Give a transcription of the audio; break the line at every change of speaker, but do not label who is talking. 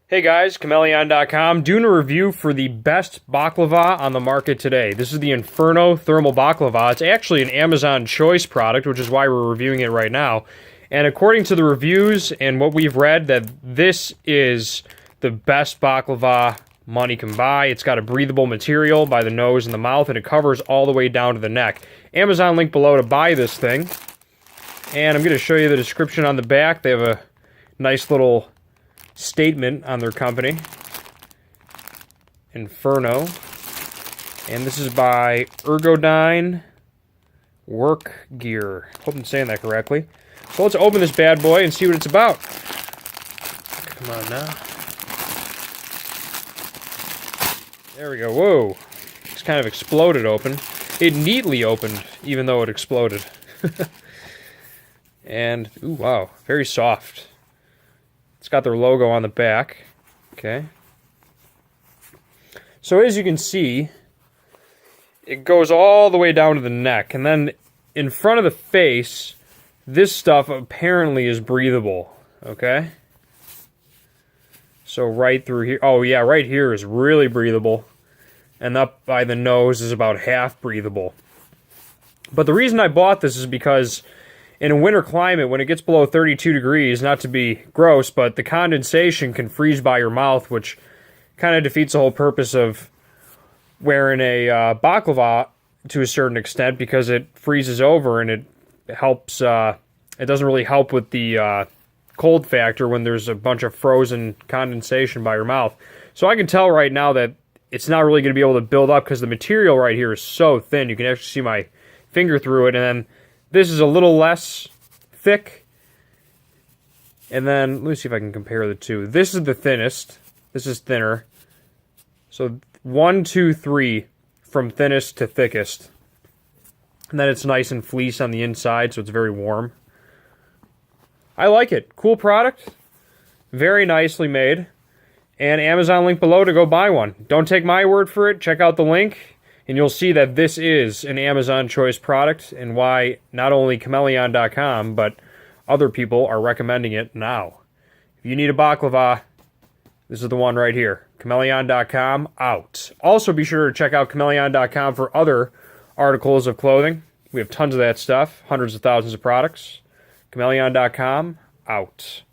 Hey guys, Chmelaeon.com, doing a review for the best baklava on the market today. This is the N-Ferno thermal baklava. It's actually an Amazon Choice product, which is why we're reviewing it right now. And according to the reviews and what we've read, that this is the best baklava money can buy. It's got a breathable material by the nose and the mouth, and it covers all the way down to the neck. Amazon link below to buy this thing. And I'm going to show you the description on the back. They have a nice little statement on their company, N-Ferno, and this is by Ergodyne Work Gear. Hope I'm saying that correctly. So let's open this bad boy and see what it's about. Come on now. There we go. Whoa. It's kind of exploded open. It neatly opened, even though it exploded. And, ooh, wow, very soft. It's got their logo on the back. Okay. So as you can see, it goes all the way down to the neck. And then in front of the face, this stuff apparently is breathable. Okay. So right through here. Oh yeah, right here is really breathable. And up by the nose is about half breathable. But the reason I bought this is because in a winter climate, when it gets below 32 degrees, not to be gross, but the condensation can freeze by your mouth, which kind of defeats the whole purpose of wearing a baklava to a certain extent, because it freezes over and it helps, it doesn't really help with the cold factor when there's a bunch of frozen condensation by your mouth. So I can tell right now that it's not really going to be able to build up because the material right here is so thin. You can actually see my finger through it, and then this is a little less thick. And then, let me see if I can compare the two. This is the thinnest. This is thinner. So 1, 2, 3 from thinnest to thickest. And then it's nice and fleece on the inside, so it's very warm. I like it. Cool product. Very nicely made. And Amazon link below to go buy one. Don't take my word for it. Check out the link. And you'll see that this is an Amazon Choice product, and why not only Chmelaeon.com, but other people are recommending it now. If you need a baklava, this is the one right here. Chmelaeon.com, out. Also, be sure to check out Chmelaeon.com for other articles of clothing. We have tons of that stuff, hundreds of thousands of products. Chmelaeon.com, out.